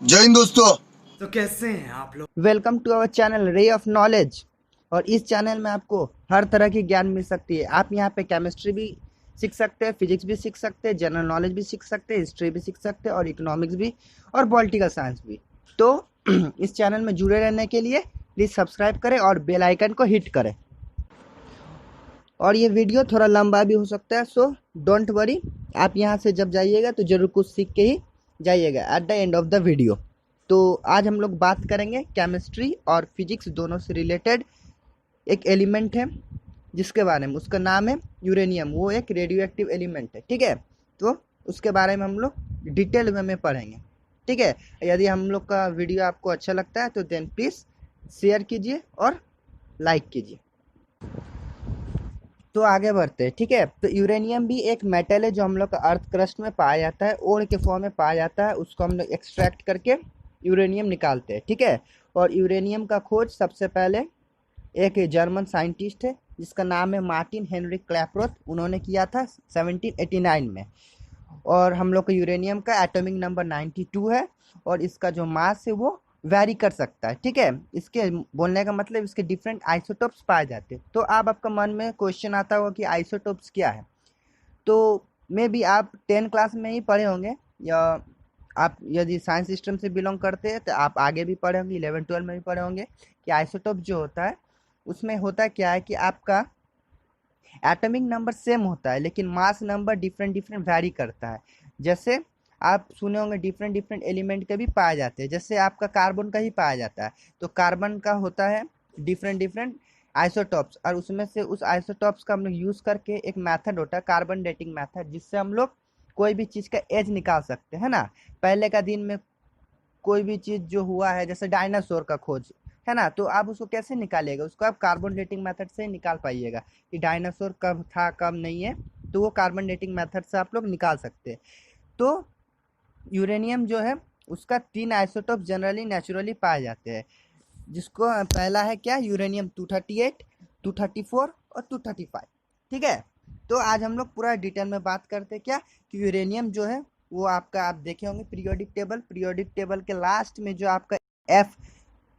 जय हिंद दोस्तों। तो कैसे हैं आप लोग। Welcome to our channel Ray of Knowledge. और इस चैनल में आपको हर तरह की ज्ञान मिल सकती है। आप यहाँ पे केमिस्ट्री भी सीख सकते हैं, फिजिक्स भी सीख सकते हैं, जनरल नॉलेज भी सीख सकते हैं, हिस्ट्री भी सीख सकते हैं और इकोनॉमिक्स भी और पॉलिटिकल साइंस भी। तो इस चैनल में जुड़े रहने के लिए प्लीज़ सब्सक्राइब करें और बेल आइकन को हिट करें। और ये वीडियो थोड़ा लंबा भी हो सकता है, सो डोंट वरी। आप यहाँ से जब जाइएगा तो ज़रूर कुछ सीख के ही जाइएगा at the end of the video. तो आज हम लोग बात करेंगे केमिस्ट्री और फिजिक्स दोनों से रिलेटेड एक एलिमेंट है जिसके बारे में, उसका नाम है यूरेनियम। वो एक रेडियो एक्टिव एलिमेंट है, ठीक है। तो उसके बारे में हम लोग डिटेल में पढ़ेंगे, ठीक है। यदि हम लोग का वीडियो आपको अच्छा लगता है तो देन प्लीज़ शेयर कीजिए और लाइक कीजिए। तो आगे बढ़ते हैं, ठीक है। तो यूरेनियम भी एक मेटल है जो हम लोग का अर्थ क्रस्ट में पाया जाता है, ओर के फॉर्म में पाया जाता है। उसको हम लोग एक्सट्रैक्ट करके यूरेनियम निकालते हैं, ठीक है। और यूरेनियम का खोज सबसे पहले एक जर्मन साइंटिस्ट है जिसका नाम है मार्टिन हेनरिक क्लैपरोथ, उन्होंने किया था 1789 में। और हम लोग का यूरेनियम का एटॉमिक नंबर 92 है और इसका जो मास है वो वैरी कर सकता है, ठीक है। इसके बोलने का मतलब इसके डिफरेंट आइसोटोप्स पाए जाते हैं। तो अब आपका मन में क्वेश्चन आता होगा कि आइसोटोप्स क्या है। तो मे बी आप 10 क्लास में ही पढ़े होंगे, या आप यदि साइंस सिस्टम से बिलोंग करते हैं तो आप आगे भी पढ़े होंगे, 11-12 में भी पढ़े होंगे कि आइसोटोप जो होता है उसमें होता क्या है कि आपका एटॉमिक नंबर सेम होता है लेकिन mass number different different vary करता है। जैसे आप सुने होंगे डिफरेंट डिफरेंट एलिमेंट के भी पाए जाते हैं, जैसे आपका कार्बन का ही पाया जाता है। तो कार्बन का होता है डिफरेंट डिफरेंट आइसोटॉप्स, और उसमें से उस आइसोटॉप्स का हम लोग यूज़ करके एक मेथड होता है कार्बन डेटिंग मेथड, जिससे हम लोग कोई भी चीज़ का एज निकाल सकते हैं ना। पहले का दिन में कोई भी चीज़ जो हुआ है, जैसे डायनासोर का खोज है ना, तो आप उसको कैसे निकालिएगा, उसको आप कार्बन डेटिंग मेथड से निकाल पाइएगा कि डायनासोर कब था कब नहीं है। तो वो कार्बन डेटिंग मेथड से आप लोग निकाल सकते हैं। तो यूरेनियम जो है उसका 3 आइसोटोप जनरली नेचुरली पाए जाते हैं, जिसको पहला है क्या, यूरेनियम 238, 234 और 235, ठीक है। तो आज हम लोग पूरा डिटेल में बात करते हैं क्या कि यूरेनियम जो है वो आपका, आप देखे होंगे पीरियोडिक टेबल के लास्ट में जो आपका एफ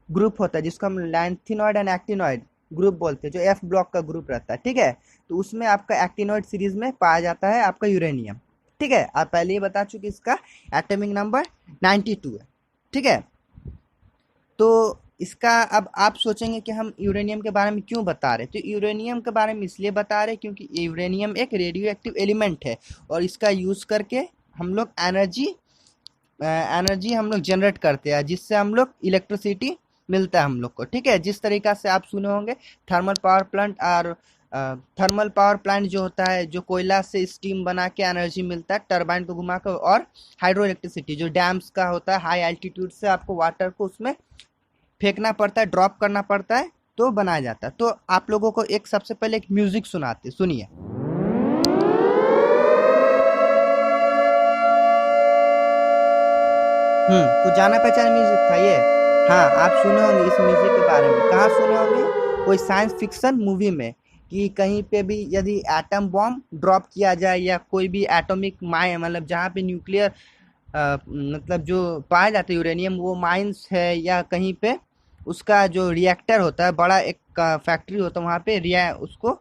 ग्रुप होता है जिसको हम लैंथिनॉइड एंड एक्टिनॉइड ग्रुप बोलते हैं, जो एफ ब्लॉक का ग्रुप रहता है, ठीक है। तो उसमें आपका एक्टिनॉइड सीरीज में पाया जाता है आपका यूरेनियम, ठीक है। आप पहले ही बता चुके इसका एटॉमिक नंबर 92 है, ठीक है। तो इसका अब आप सोचेंगे कि हम यूरेनियम के बारे में क्यों बता रहे, तो यूरेनियम के बारे में इसलिए बता रहे क्योंकि यूरेनियम एक रेडियो एक्टिव एलिमेंट है और इसका यूज़ करके हम लोग एनर्जी हम लोग जनरेट करते हैं, जिससे हम लोग इलेक्ट्रिसिटी मिलता है हम लोग को, ठीक है। जिस तरीका से आप सुने होंगे थर्मल पावर प्लांट, और थर्मल पावर प्लांट जो होता है जो कोयला से स्टीम बना के एनर्जी मिलता है टरबाइन को घुमा कर, और हाइड्रो इलेक्ट्रिसिटी जो डैम्स का होता है, हाई एल्टीट्यूड से आपको वाटर को उसमें फेंकना पड़ता है, ड्रॉप करना पड़ता है, तो बनाया जाता है। तो आप लोगों को एक सबसे पहले एक म्यूजिक सुनाते, सुनिए। कुछ जाना पहचाना म्यूजिक था ये। हाँ, आप सुने होंगे इस म्यूजिक के बारे में, कहाँ सुने होंगे, कोई साइंस फिक्शन मूवी में, कि कहीं पे भी यदि एटम बॉम्ब ड्रॉप किया जाए या कोई भी एटॉमिक माइन, मतलब जहाँ पे न्यूक्लियर मतलब जो पाया जाता है यूरेनियम, वो माइंस है या कहीं पे उसका जो रिएक्टर होता है, बड़ा एक फैक्ट्री होता है, वहाँ पे रिया उसको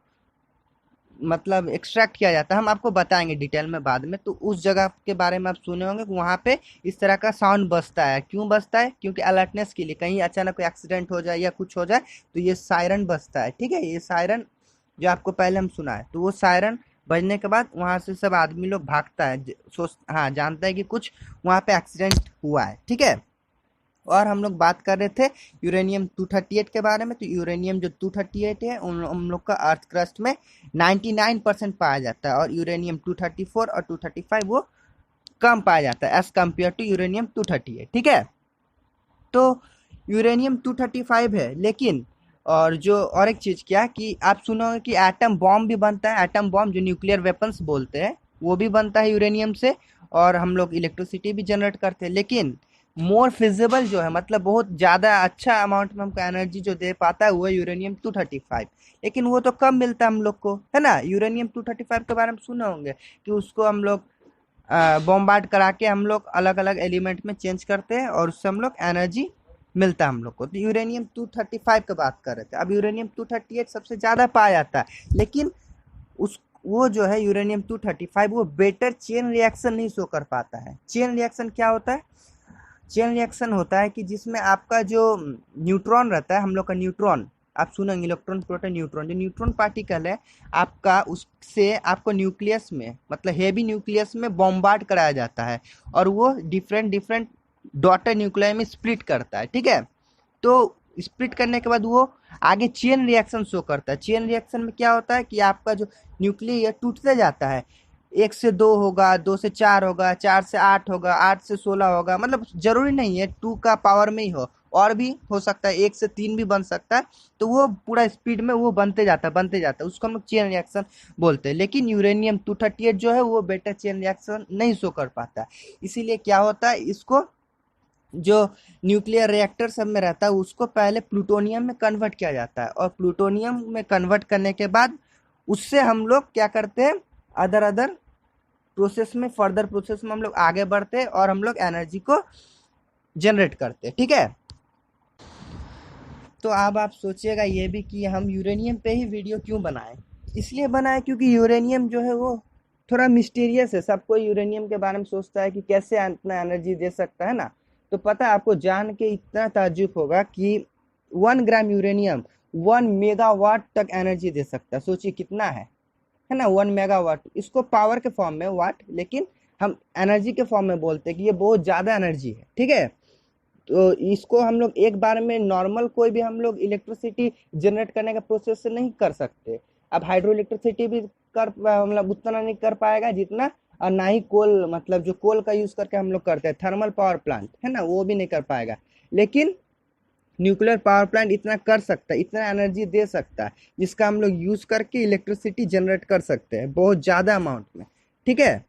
मतलब एक्सट्रैक्ट किया जाता है। हम आपको बताएंगे डिटेल में बाद में। तो उस जगह के बारे में आप सुने होंगे कि वहाँ पे इस तरह का साउंड बजता है। क्यों बजता है, क्योंकि अलर्टनेस के लिए, कहीं अचानक कोई एक्सीडेंट हो जाए या कुछ हो जाए तो ये सायरन बजता है, ठीक है। ये सायरन जो आपको पहले हम सुना है, तो वो सायरन बजने के बाद वहाँ से सब आदमी लोग भागता है, सोच हाँ जानता है कि कुछ वहाँ पे एक्सीडेंट हुआ है, ठीक है। और हम लोग बात कर रहे थे यूरेनियम 238 के बारे में। तो यूरेनियम जो 238 है उन हम लोग का अर्थ क्रस्ट में 99% पाया जाता है, और यूरेनियम 234 और 235 वो कम पाया जाता है एज कम्पेयर टू यूरेनियम 238, ठीक है। तो यूरेनियम 235 है, लेकिन और जो और एक चीज़ क्या कि आप सुनोगे कि एटम बॉम्ब भी बनता है, एटम बॉम्ब जो न्यूक्लियर वेपन्स बोलते हैं वो भी बनता है यूरेनियम से, और हम लोग इलेक्ट्रिसिटी भी जनरेट करते हैं। लेकिन मोर फिजिबल जो है, मतलब बहुत ज़्यादा अच्छा अमाउंट में हमको एनर्जी जो दे पाता है वो है यूरेनियम 235। लेकिन वो तो कम मिलता है हम लोग को, है ना। यूरेनियम 235 के बारे में सुने होंगे कि उसको हम लोग बॉम्बार्ड करा के हम लोग अलग अलग एलिमेंट में चेंज करते हैं और उससे हम लोग एनर्जी मिलता है हम लोग को। तो यूरेनियम 235 की बात कर रहे थे। अब यूरेनियम 238 सबसे ज़्यादा पाया जाता है, लेकिन उस वो जो है यूरेनियम 235 वो बेटर चेन रिएक्शन नहीं शो कर पाता है। चेन रिएक्शन क्या होता है? चेन रिएक्शन होता है कि जिसमें आपका जो न्यूट्रॉन रहता है, हम लोग का न्यूट्रॉन, आप सुनेंगे इलेक्ट्रॉन प्रोटॉन न्यूट्रॉन, जो न्यूट्रॉन पार्टिकल है आपका, उससे आपको न्यूक्लियस में, मतलब हेवी न्यूक्लियस में बॉम्बार्ड कराया जाता है और वो डिफरेंट डिफरेंट डॉटर न्यूक्लियर में स्प्लिट करता है। ठीक है, तो स्प्लिट करने के बाद वो आगे चेन रिएक्शन शो करता है। चेन रिएक्शन में क्या होता है कि आपका जो न्यूक्लियर टूटते जाता है, 1 से 2 होगा, 2 से 4 होगा, 4 से 8 होगा, 8 से 16 होगा, मतलब जरूरी नहीं है 2 का पावर में ही हो, और भी हो सकता है 1 से 3 भी बन सकता है। तो वो पूरा स्पीड में वो बनते जाता है, उसको हम लोग चेन रिएक्शन बोलते हैं। लेकिन यूरेनियम 238 जो है वो बेटर चेन रिएक्शन नहीं शो कर पाता है। इसीलिए क्या होता है, इसको जो न्यूक्लियर रिएक्टर सब में रहता है उसको पहले प्लूटोनियम में कन्वर्ट किया जाता है, और प्लूटोनियम में कन्वर्ट करने के बाद उससे हम लोग क्या करते हैं, अदर अदर प्रोसेस में, फर्दर प्रोसेस में हम लोग आगे बढ़ते हैं और हम लोग एनर्जी को जनरेट करते हैं। ठीक है, तो अब आप सोचिएगा ये भी कि हम यूरेनियम पे ही वीडियो क्यों बनाएं। इसलिए बनाए क्योंकि यूरेनियम जो है वो थोड़ा मिस्टीरियस है। सब कोई यूरेनियम के बारे में सोचता है कि कैसे इतना एनर्जी दे सकता है ना। तो पता है आपको जान के इतना ताज्जुब होगा कि 1 ग्राम यूरेनियम 1 मेगावाट तक एनर्जी दे सकता है। सोचिए कितना है ना, 1 मेगावाट। इसको पावर के फॉर्म में वाट, लेकिन हम एनर्जी के फॉर्म में बोलते हैं कि ये बहुत ज़्यादा एनर्जी है। ठीक है, तो इसको हम लोग एक बार में नॉर्मल कोई भी हम लोग इलेक्ट्रिसिटी जनरेट करने का प्रोसेस से नहीं कर सकते। अब हाइड्रो इलेक्ट्रिसिटी भी कर मतलब उतना नहीं कर पाएगा जितना, और ना ही कोल, मतलब जो कोल का यूज करके हम लोग करते हैं थर्मल पावर प्लांट है ना, वो भी नहीं कर पाएगा। लेकिन न्यूक्लियर पावर प्लांट इतना कर सकता है, इतना एनर्जी दे सकता है, जिसका हम लोग यूज करके इलेक्ट्रिसिटी जनरेट कर सकते हैं बहुत ज़्यादा अमाउंट में। ठीक है,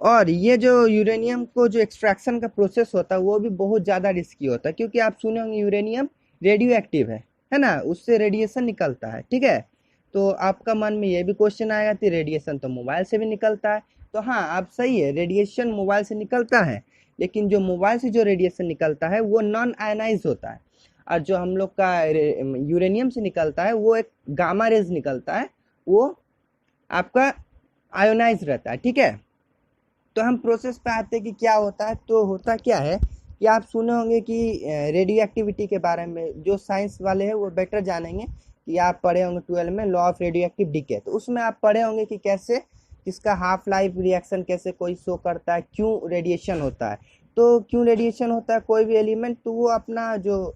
और ये जो यूरेनियम को जो एक्सट्रैक्शन का प्रोसेस होता है वो भी बहुत ज़्यादा रिस्की होता है, क्योंकि आप सुने होंगे यूरेनियम रेडियो एक्टिव है ना, उससे रेडिएशन निकलता है। ठीक है, तो आपका मन में ये भी क्वेश्चन आएगा कि रेडिएशन तो मोबाइल से भी निकलता है। तो हाँ, आप सही है, रेडिएशन मोबाइल से निकलता है, लेकिन जो मोबाइल से जो रेडिएशन निकलता है वो नॉन आयनाइज होता है, और जो हम लोग का यूरेनियम से निकलता है वो एक गामा रेज निकलता है, वो आपका आयोनाइज रहता है। ठीक है, तो हम प्रोसेस पे आते हैं कि क्या होता है। तो होता क्या है कि आप सुने होंगे कि रेडियो एक्टिविटी के बारे में, जो साइंस वाले हैं वो बेटर जानेंगे, कि आप पढ़े होंगे 12 में law of radioactive decay. तो उसमें आप पढ़े होंगे कि कैसे इसका हाफ लाइफ रिएक्शन कैसे कोई शो करता है, क्यों रेडिएशन होता है। तो क्यों रेडिएशन होता है कोई भी एलिमेंट, तो वो अपना जो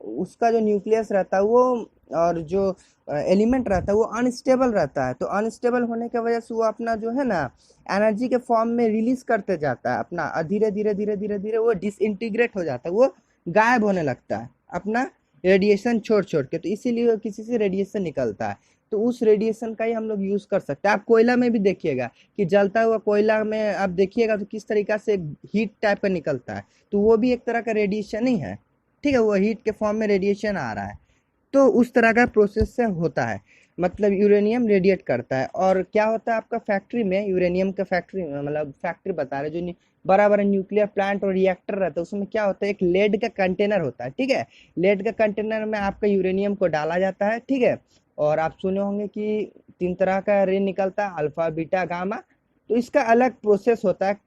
उसका जो न्यूक्लियस रहता है वो, और जो एलिमेंट रहता है वो अनस्टेबल रहता है। तो अनस्टेबल होने की वजह से वो अपना जो है ना एनर्जी के फॉर्म में रिलीज करते जाता है अपना, धीरे धीरे धीरे धीरे धीरे वो डिसइंटीग्रेट हो जाता है, वो गायब होने लगता है अपना रेडिएशन छोड़ छोड़ के। तो इसीलिए किसी से रेडिएशन निकलता है, तो उस रेडिएशन का ही हम लोग यूज कर सकते हैं। आप कोयला में भी देखिएगा कि जलता हुआ कोयला में आप देखिएगा तो किस तरीका से हीट टाइप का निकलता है, तो वो भी एक तरह का रेडिएशन ही है। ठीक है, वो हीट के फॉर्म में रेडिएशन आ रहा है। तो उस तरह का प्रोसेस से होता है, मतलब यूरेनियम रेडिएट करता है। और क्या होता है आपका फैक्ट्री में, यूरेनियम का फैक्ट्री में, मतलब फैक्ट्री बता रहे जो बड़ा बड़ा न्यूक्लियर प्लांट और रिएक्टर रहता है, उसमें क्या होता है, एक लेड का कंटेनर होता है। ठीक है, लेड का कंटेनर में आपका यूरेनियम को डाला जाता है। ठीक है, और आप सुने होंगे कि 3 तरह का रे निकलता है, अल्फा बीटा गामा। तो इसका अलग प्रोसेस होता है,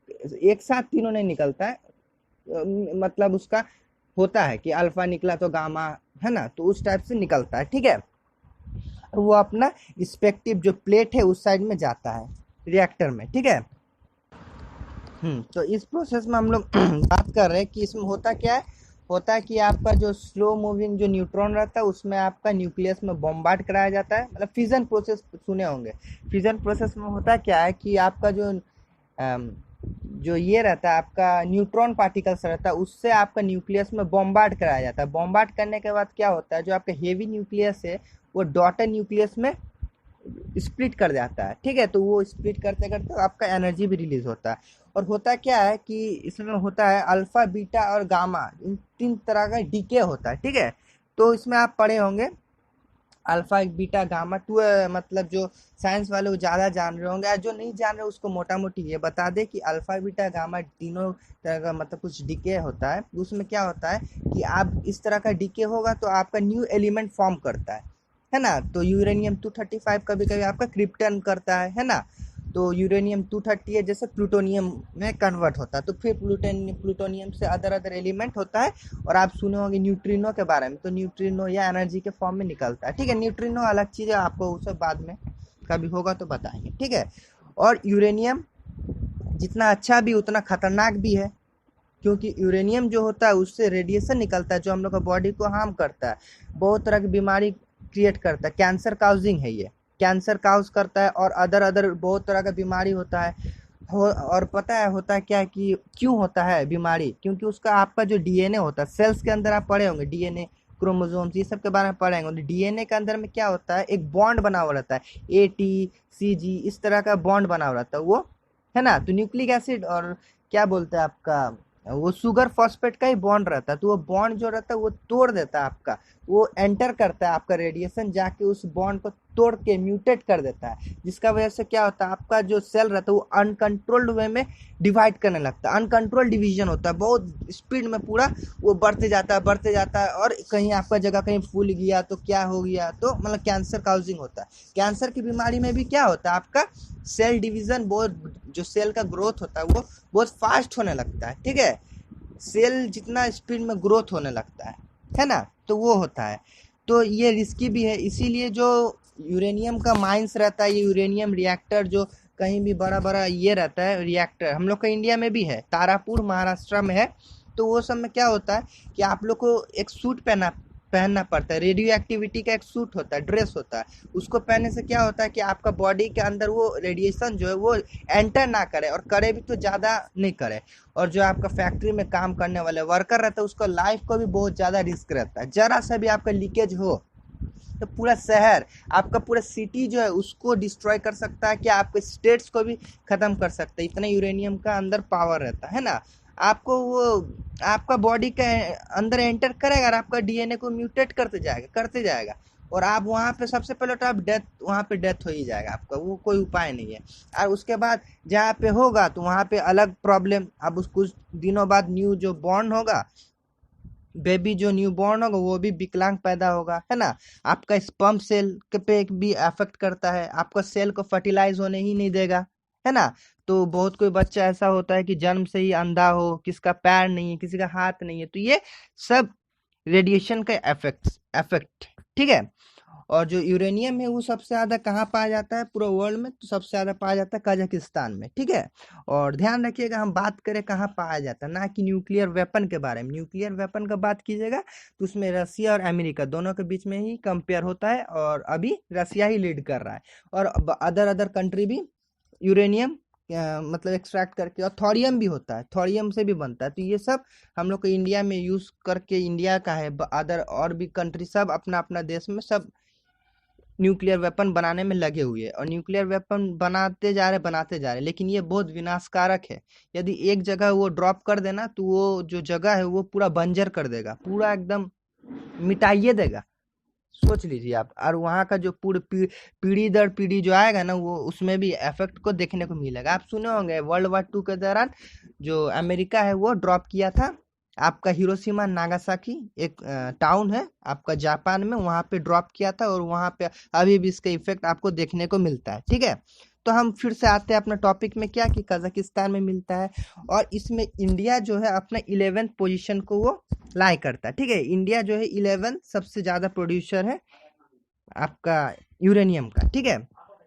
एक साथ तीनों नहीं निकलता है। मतलब उसका होता है कि अल्फा निकला तो गामा, है ना, तो उस टाइप से निकलता है। ठीक है, वो अपना रिस्पेक्टिव जो प्लेट है उस साइड में जाता है रिएक्टर में। ठीक है, तो इस प्रोसेस में हम लोग बात कर रहे हैं कि इसमें होता क्या है। होता है कि आपका जो स्लो मूविंग जो न्यूट्रॉन रहता है उसमें आपका न्यूक्लियस में बॉम्बार्ड कराया जाता है, मतलब फिजन प्रोसेस सुने होंगे। फिजन प्रोसेस में होता क्या है कि आपका जो ये रहता है आपका न्यूट्रॉन पार्टिकल्स रहता है, उससे आपका न्यूक्लियस में बॉम्बार्ड कराया जाता है। बॉम्बार्ड करने के बाद क्या होता है, जो आपका हेवी न्यूक्लियस है वो डॉटर न्यूक्लियस में स्प्लिट कर जाता है। ठीक है, तो वो स्प्लिट करते करते आपका एनर्जी भी रिलीज होता है। और होता क्या है कि इसमें होता है अल्फा बीटा और गामा, इन 3 तरह का डीके होता है। ठीक है, तो इसमें आप पढ़े होंगे अल्फा बीटा गामा टू, मतलब जो साइंस वाले वो ज़्यादा जान रहे होंगे, जो नहीं जान रहे उसको मोटा मोटी ये बता दे कि अल्फा बीटा गामा तीनों तरह का मतलब कुछ डीके होता है। उसमें क्या होता है कि आप इस तरह का डीके होगा तो आपका न्यू एलिमेंट फॉर्म करता है ना। तो यूरेनियम 235 कभी कभी आपका क्रिप्टन करता है ना। तो यूरेनियम 238 जैसे प्लूटोनियम में कन्वर्ट होता है, तो फिर प्लूटोनियम से अदर अदर एलिमेंट होता है। और आप सुने होंगे न्यूट्रिनो के बारे में, तो न्यूट्रिनो या एनर्जी के फॉर्म में निकलता है। ठीक है, न्यूट्रिनो अलग चीज़ है, आपको उसे बाद में कभी होगा तो बताएंगे। ठीक है, और यूरेनियम जितना अच्छा भी उतना खतरनाक भी है, क्योंकि यूरेनियम जो होता है उससे रेडिएशन निकलता है जो हम लोग का बॉडी को हार्म करता है, बहुत तरह की बीमारी क्रिएट करता है, कैंसर काउजिंग है ये, कैंसर काउज करता है और अदर अदर बहुत तरह का बीमारी होता है। और पता है होता है क्या कि क्यों होता है बीमारी, क्योंकि उसका आपका जो डीएनए होता है, सेल्स के अंदर आप पढ़े होंगे डीएनए, क्रोमोसोम्स, ये सब के बारे में पढ़े होंगे। डीएनए के अंदर में क्या होता है, एक बॉन्ड बना हुआ रहता है, ATCG इस तरह का बॉन्ड बना हुआ रहता है वो, है ना। तो न्यूक्लिक एसिड और क्या बोलते हैं आपका वो शुगर फॉस्फेट का ही बॉन्ड रहता है, तो वो बॉन्ड जो रहता है वो तोड़ देता है आपका, वो एंटर करता है आपका रेडिएशन जाके उस बॉन्ड को तोड़ के म्यूटेट कर देता है, जिसका वजह से क्या होता है आपका जो सेल रहता है वो अनकंट्रोल्ड वे में डिवाइड करने लगता है, अनकंट्रोल डिवीजन होता है, बहुत स्पीड में पूरा वो बढ़ते जाता है और कहीं आपका जगह कहीं फूल गया तो क्या हो गया, तो मतलब कैंसर काउजिंग होता है। कैंसर की बीमारी में भी क्या होता है आपका सेल डिवीजन, बहुत जो सेल का ग्रोथ होता है वो बहुत फास्ट होने लगता है। ठीक है, सेल जितना स्पीड में ग्रोथ होने लगता है ना, तो वो होता है। तो ये रिस्की भी है, इसीलिए जो यूरेनियम का माइंस रहता है, ये यूरेनियम रिएक्टर जो कहीं भी बड़ा बड़ा ये रहता है रिएक्टर, हम लोग का इंडिया में भी है, तारापुर महाराष्ट्र में है। तो वो सब में क्या होता है कि आप लोग को एक सूट पहनना पड़ता है, रेडियो एक्टिविटी का एक सूट होता है, ड्रेस होता है, उसको पहनने से क्या होता है कि आपका बॉडी के अंदर वो रेडिएशन जो है वो एंटर ना करे, और करे भी तो ज़्यादा नहीं करे। और जो आपका फैक्ट्री में काम करने वाले वर्कर रहता है उसका लाइफ को भी बहुत ज़्यादा रिस्क रहता है, ज़रा सा भी आपका लीकेज हो तो पूरा शहर, आपका पूरा सिटी जो है उसको डिस्ट्रॉय कर सकता है, क्या आपके स्टेट्स को भी ख़त्म कर सकता है, इतना यूरेनियम का अंदर पावर रहता है ना। आपको वो आपका बॉडी के अंदर एंटर करेगा और आपका डीएनए को म्यूटेट करते जाएगा, और आप वहाँ पे सबसे पहले तो आप वहाँ पे डेथ हो ही जाएगा आपका, वो कोई उपाय नहीं है। और उसके बाद जहाँ पे होगा तो वहाँ पे अलग प्रॉब्लम, अब उस कुछ दिनों बाद न्यू जो बॉर्न होगा, बेबी जो न्यू बॉर्न होगा वो भी विकलांग पैदा होगा, है ना। आपका स्पर्म सेल के पे भी अफेक्ट करता है, आपका सेल को फर्टिलाइज होने ही नहीं देगा, है ना। तो बहुत कोई बच्चा ऐसा होता है कि जन्म से ही अंधा हो, किसका पैर नहीं है, किसी का हाथ नहीं है, तो ये सब रेडिएशन का इफेक्ट। ठीक है, और जो यूरेनियम है वो सबसे ज़्यादा कहाँ पाया जाता है पूरे वर्ल्ड में, तो सबसे ज़्यादा पाया जाता है कजाकिस्तान में। ठीक है, और ध्यान रखिएगा हम बात करें कहाँ पाया जाता है, ना कि न्यूक्लियर वेपन के बारे में। न्यूक्लियर वेपन का बात कीजिएगा तो उसमें रसिया और अमेरिका दोनों के बीच में ही कंपेयर होता है, और अभी रसिया ही लीड कर रहा है, और अदर कंट्री भी यूरेनियम मतलब एक्सट्रैक्ट करके, और थोरियम भी होता है, थोरियम से भी बनता है। तो ये सब हम लोग को इंडिया में यूज़ करके, इंडिया का है, अदर और भी कंट्री सब अपना अपना देश में सब न्यूक्लियर वेपन बनाने में लगे हुए हैं, और न्यूक्लियर वेपन बनाते जा रहे, लेकिन ये बहुत विनाशकारक है। यदि एक जगह वो ड्रॉप कर देना तो वो जो जगह है वो पूरा बंजर कर देगा, पूरा एकदम मिटाइए देगा, सोच लीजिए आप। और वहाँ का जो पूरी पीढ़ी दर पीढ़ी जो आएगा ना, वो उसमें भी इफेक्ट को देखने को मिलेगा। आप सुने होंगे वर्ल्ड war 2 के दौरान जो अमेरिका है वो ड्रॉप किया था आपका हिरोशिमा नागासाकी, एक टाउन है आपका जापान में, वहाँ पे ड्रॉप किया था, और वहाँ पे अभी भी इसका इफेक्ट आपको देखने को मिलता है। ठीक है, तो हम फिर से आते हैं अपना टॉपिक में, क्या कि कजाकिस्तान में मिलता है, और इसमें इंडिया जो है अपना 11th पोजीशन को वो लाई करता है। ठीक है, इंडिया जो है 11 सबसे ज़्यादा प्रोड्यूसर है आपका यूरेनियम का। ठीक है,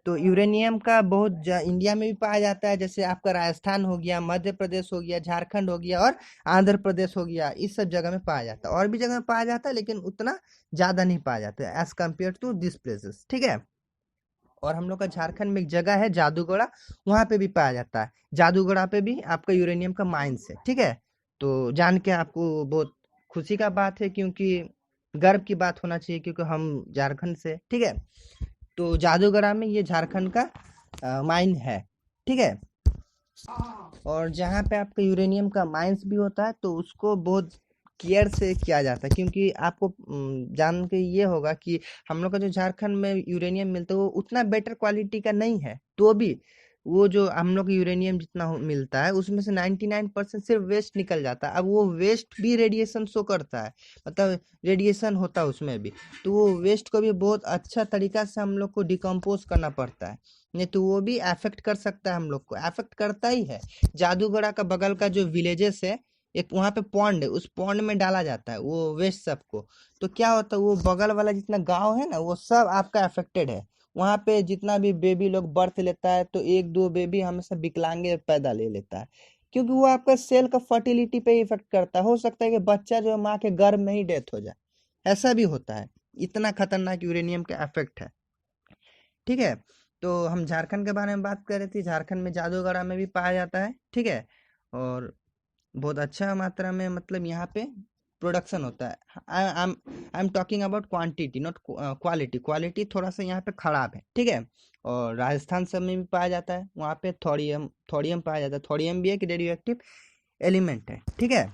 तो यूरेनियम का बहुत इंडिया में भी पाया जाता है, जैसे आपका राजस्थान हो गया, मध्य प्रदेश हो गया, झारखंड हो गया, और आंध्र प्रदेश हो गया, इस सब जगह में पाया जाता है। और भी जगह में पाया जाता है लेकिन उतना ज़्यादा नहीं पाया जाता है as compare to this places. ठीक है, और हम लोग का झारखंड में एक जगह है जादूगढ़ा, वहाँ पे भी पाया जाता है, जादूगढ़ा पे भी आपका यूरेनियम का माइंस है। ठीक है, तो जान के आपको बहुत खुशी का बात है, क्योंकि गर्व की बात होना चाहिए, क्योंकि हम झारखंड से। ठीक है, तो जादूगढ़ा में ये झारखंड का माइन है। ठीक है, और जहाँ पे आपका यूरेनियम का माइंस भी होता है तो उसको बहुत केयर से किया जाता है, क्योंकि आपको जान के ये होगा कि हम लोग का जो झारखंड में यूरेनियम मिलता है वो उतना बेटर क्वालिटी का नहीं है, तो भी वो जो हम लोग यूरेनियम जितना मिलता है उसमें से 99% सिर्फ वेस्ट निकल जाता है। अब वो वेस्ट भी रेडिएशन शो करता है, मतलब रेडिएशन होता है उसमें भी, तो वो वेस्ट को भी बहुत अच्छा तरीका से हम लोग को डिकम्पोज करना पड़ता है, नहीं तो वो भी अफेक्ट कर सकता है, हम लोग को अफेक्ट करता ही है। जादूगढ़ा का बगल का जो विलेजेस है, एक वहाँ पे पॉन्ड है, उस पॉन्ड में डाला जाता है वो वेस्ट सबको, तो क्या होता है वो बगल वाला जितना गांव है ना वो सब आपका अफेक्टेड है। वहाँ पे जितना भी बेबी लोग बर्थ लेता है तो एक दो बेबी हमेशा विकलांग पैदा ले लेता है, क्योंकि वो आपका सेल का फर्टिलिटी पे इफेक्ट करता है। हो सकता है कि बच्चा जो है माँ के गर्भ में ही डेथ हो जाए, ऐसा भी होता है। इतना खतरनाक यूरेनियम का इफेक्ट है। ठीक है, तो हम झारखंड के बारे में बात कर रहे थे। झारखंड में जादूगढ़ा में भी पाया जाता है, ठीक है, और बहुत अच्छा मात्रा में मतलब यहाँ पे प्रोडक्शन होता है। I am talking about quantity not quality. Quality थोड़ा सा यहाँ पे खराब है, ठीक है। और राजस्थान सब में भी पाया जाता है, वहाँ पे थोड़ियम थोड़ियम पाया जाता है। थोड़ियम भी एक रेडियो एक्टिव एलिमेंट है, ठीक है।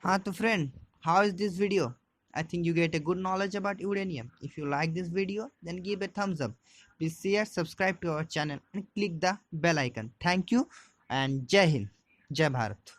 हाँ तो friend, how is this video? I think you get a good knowledge about uranium. If you like this video, then give a thumbs up. Please share, subscribe to our channel and click the bell icon. Thank you and Jai Hind, Jai Bharat.